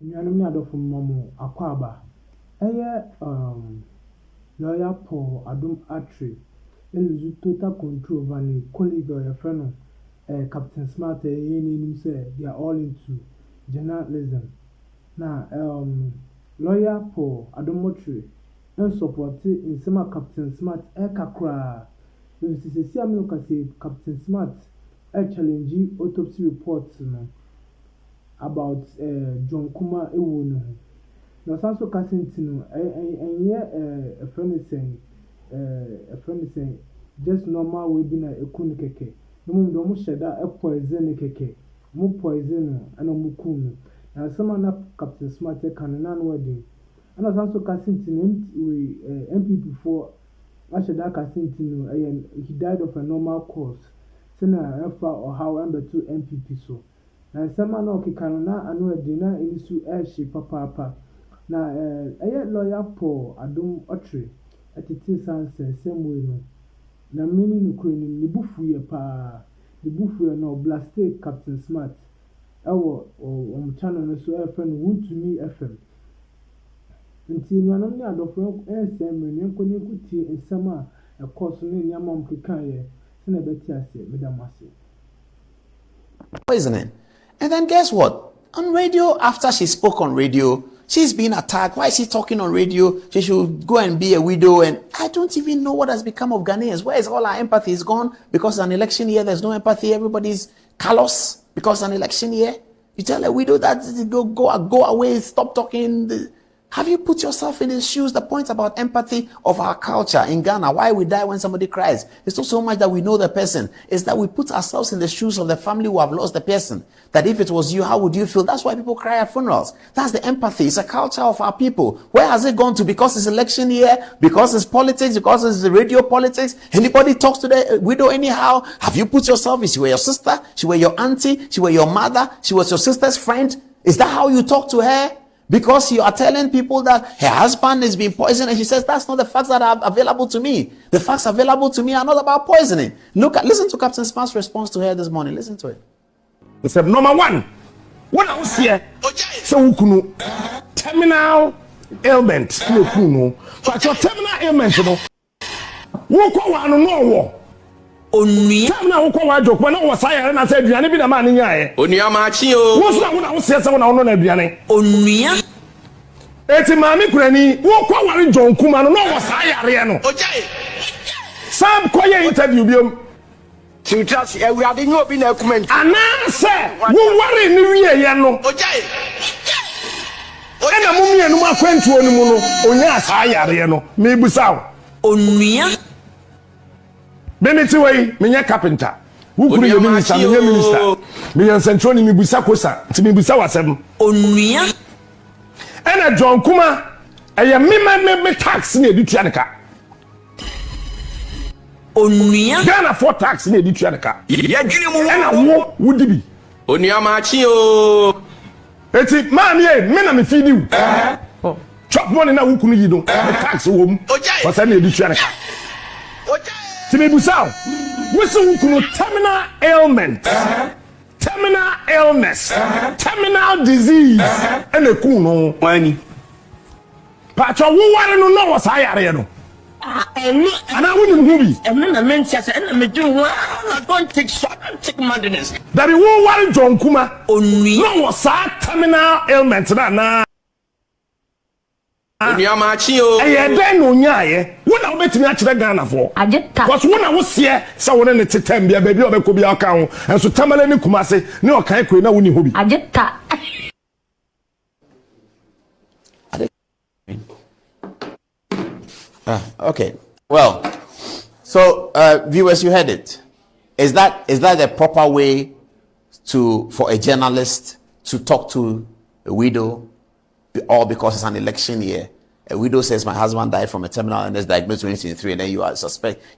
Nnuanom ne adɔfo mmamu akɔ aba. Lawyer Paul Adom lose total control over the colleague or your friend Captain Smart say they are all into journalism. Now lawyer Paul Adom support in some Captain Smart kakra. This is a Captain Smart challenge autopsy reports about John Kuma ewu no. Na sanso kasentino a friend saying just normal we be na ekunu keke. No do mo sheda poison keke. Mo poison ana mo kunu. Na sama na Captain Smart kan na no wedding. Ana sanso kasentino we MPP for asheda kasentino he died of a normal cause. Sena efa or how number 2 MPP so. Na sama na okikano na anu wedding na inisu she papa. Na lawyer Paul Adom atete sanse same way no na mini no kweni ni bufu ye pa the bufu ye no blasted Captain Smart ewo channel no so friend Wontumi FM nti nuanom ne adofo ensem ne nkoni kuti ensama course no nyama mkekan ye se na beti ase medamase poisoning. And then guess what? On radio, after she spoke on radio, she's being attacked. Why is she talking on radio? She should go and be a widow. And I don't even know what has become of Ghanaians. Where is all our empathy? Is gone because it's an election year. There's no empathy. Everybody's callous because it's an election year. You tell a widow that go away, stop talking. Have you put yourself in his shoes? The point about empathy of our culture in Ghana, why we die when somebody cries, it's not so much that we know the person, it's that we put ourselves in the shoes of the family who have lost the person. That if it was you, how would you feel? That's why people cry at funerals. That's the empathy. It's a culture of our people. Where has it gone to? Because it's election year, because it's politics, because it's the radio politics. Anybody talks to the widow anyhow? Have you put yourself? She were your sister, she were your auntie, she were your mother, she was your sister's friend. Is that how you talk to her? Because you are telling people that her husband is being poisoned, and she says that's not the facts that are available to me. The facts available to me are not about poisoning. Listen to Captain Smart's response to her this morning. Listen to it. He said, number one, when I was here, so terminal ailment, so your terminal ailment, you know, terminal joke when I was here and I said, you are man in here. Onia Machio. What's that when I was here? Someone I don't know, Biane. Onia. It's a mammy granny. What John Kuma? No, was higher. Okay. Some quiet interview. To just we are the new being a comment. And I said, you worry in the year, no. Okay. And a mummy and my friend to Onuno, Onyas higher, no. Maybe so. Onia. Beneti way, menya carpenter. Who could be a minister? Me and Centroni mi busa kosa, ti mi busa wasem. Onia. And a John Kuma, a me tax ne di tuaneka. Onia. Ghana for tax ne di tuaneka. Ya gini mu. And a wo would be. Onia Machio. Eti man ye, me na me feed you. Chop money na wukunu yi do. Tax wo mu. Was ne di tuaneka. Timebusao, whistle terminal ailment, terminal illness, terminal disease, and a kuno. Wani. Pacha, who want to know what's higher? And I wouldn't movie. And then I mentioned, and I'm doing well. Don't take shot, take madness. That we won't want John Kuma. Only no what's terminal ailment. Na. Onia Machio. I then no nya when I met me actually Ghana for. I just because when I was here, someone in the time be baby or could be account and so Tamale ni Kumase no kai ko na woni hobi. I just Okay. Well, so viewers, you heard it. Is that the proper way for a journalist to talk to a widow? Or because it's an election year, a widow says my husband died from a terminal illness diagnosed in 2023, and then you're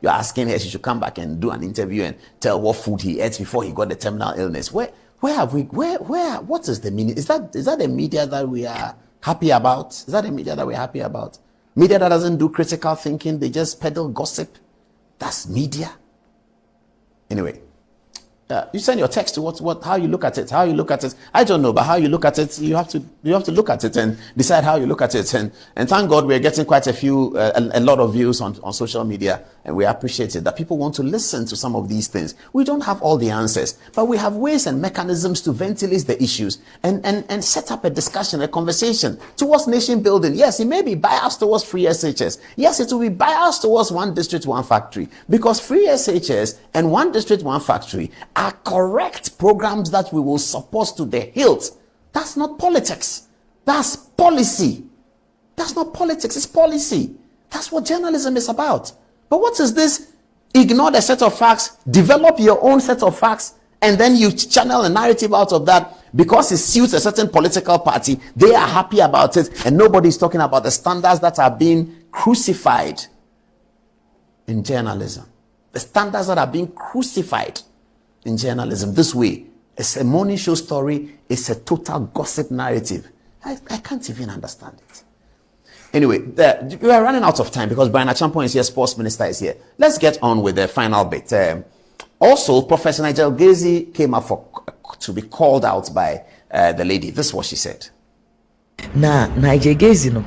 asking her she should come back and do an interview and tell what food he ate before he got the terminal illness. What is the meaning? Is that the media that we are happy about? Is that the media that we're happy about? Media that doesn't do critical thinking, they just peddle gossip. That's media. Anyway, You send your text to how you look at it. How you look at it, I don't know, but how you look at it, you have to look at it and decide how you look at it. And thank God we're getting quite a lot of views on social media, and we appreciate it that people want to listen to some of these things. We don't have all the answers, but we have ways and mechanisms to ventilate the issues and set up a discussion, a conversation towards nation building. Yes, it may be biased towards free SHS. Yes, it will be biased towards one district, one factory, because free SHS and one district, one factory are correct programs that we will support to the hilt. That's not politics. That's policy. That's not politics, it's policy. That's what journalism is about. But what is this? Ignore the set of facts, develop your own set of facts, and then you channel a narrative out of that because it suits a certain political party. They are happy about it, and nobody's talking about the standards that are being crucified in journalism. The standards that are being crucified in journalism this way. It's a morning show story. It's a total gossip narrative. I can't even understand it. Anyway, we are running out of time because Brian Achampong is here, sports minister is here. Let's get on with the final bit. Also, Professor Nigel Gazy came up to be called out by the lady. This is what she said. Na Nigel Gazy no,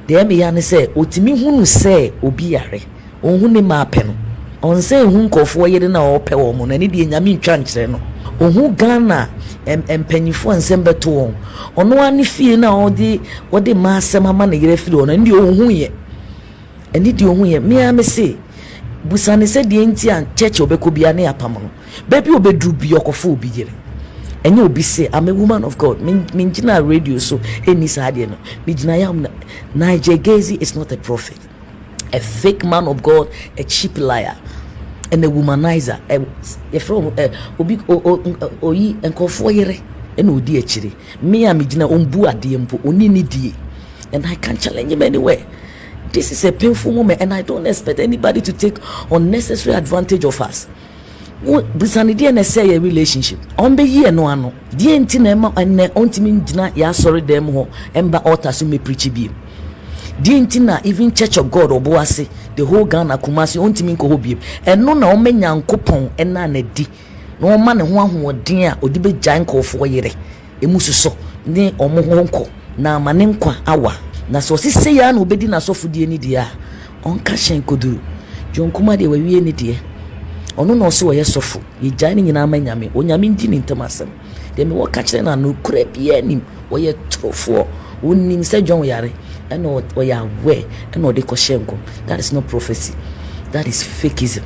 the me say otimi hunu say obi yare. Ohun ma pe no. On say hun kofo yede na ope wo mo na ni de nyame ntwa nkyere no. Ohun Ghana empanyifo nsem beto won. Ono ani fie na odi ma asem ama na yere fie ono ndi ohun ye. Eni di ohun ye. Me am say busane se de nti an church obeko bia na yapam no. Baby obedu bi okofo obi yere. Enye obi say I'm a woman of God. Min gina radio so eni sa de no. Me gina yam Nigel Gazy is not a prophet. A fake man of God, a cheap liar, and a womanizer. Obi oyi enkofo yere ena odi achire. Me am gina ombu ade mpo oni ni die. And I can't challenge him anywhere. This is a painful moment, and I don't expect anybody to take unnecessary advantage of us. Busani die na say a relationship. On be ye no ano. Die nti na ma enne ontimi gina ya sorry dem ho emba altar so me preach bi. Dintina even Church of God oboase the whole Ghana Kumasi ontimi nko hobiem eno na o menya nkopon ena na di na o ma ne ho ahoden a odi be gyan nkofo yere emususo ne omo ho nko na ma ne nkwa awa na so sise ya na obedi na sofudie ni dia onka hyen koduru John Kuma de wawie ni die ono na so ye sofo ye gyan ni nyina ma nyame onyame ndi ni ntamasem de me wo ka kire na no kura bia nim wo ye trofo onim se John yare and what we are aware and what they call. That is not prophecy. That is fakeism.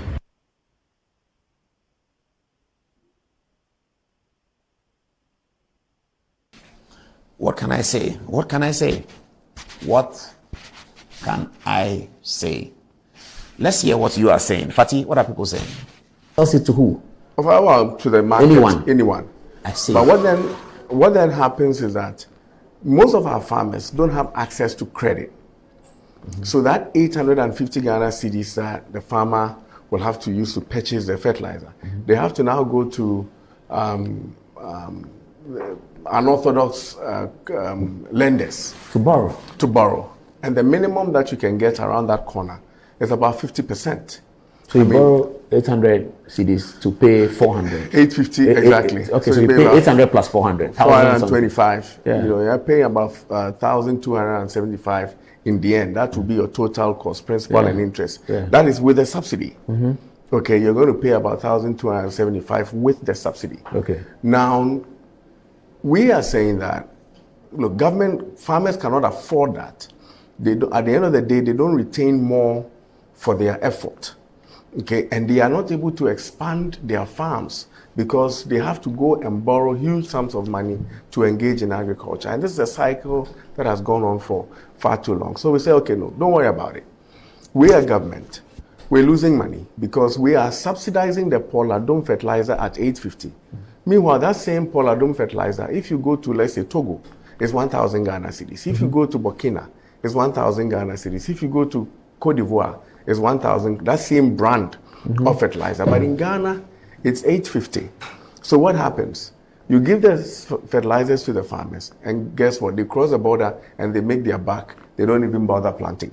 What can I say? What can I say? What can I say? Let's hear what you are saying. Fatih, what are people saying? Tell it to who? Well, to the market. Anyone. I see. But what then happens is that most of our farmers don't have access to credit. Mm-hmm. So that 850 Ghana cedis that the farmer will have to use to purchase the fertilizer, mm-hmm. they have to now go to unorthodox lenders to borrow. And the minimum that you can get around that corner is about 50%. So you borrow 800 cedis to pay 400. 850 exactly. Okay, so you pay 800 plus 400. 425. Yeah. You're paying about 1,275 in the end. That will be your total cost, principal and interest. Yeah. That is with the subsidy. Mm-hmm. Okay, you're going to pay about 1,275 with the subsidy. Okay. Now, we are saying that, look, farmers cannot afford that. At the end of the day, they don't retain more for their effort. Okay, and they are not able to expand their farms because they have to go and borrow huge sums of money to engage in agriculture. And this is a cycle that has gone on for far too long. So we say, okay, no, don't worry about it. We are government. We're losing money because we are subsidizing the Paul Adom fertilizer at 850. Mm-hmm. Meanwhile, that same Paul Adom fertilizer, if you go to, let's say, Togo, it's 1,000 Ghana cedis. If you go to Burkina, it's 1,000 Ghana cedis. If you go to Cote d'Ivoire, it's 1,000, that same brand of fertilizer. But in Ghana, it's 850. So what happens? You give the fertilizers to the farmers, and guess what? They cross the border and they make their buck. They don't even bother planting.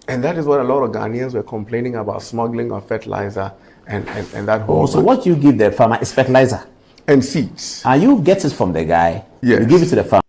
And that is what a lot of Ghanaians were complaining about, smuggling of fertilizer and that whole. Oh, so what you give the farmer is fertilizer and seeds. and you get it from the guy. Yes. You give it to the farmer.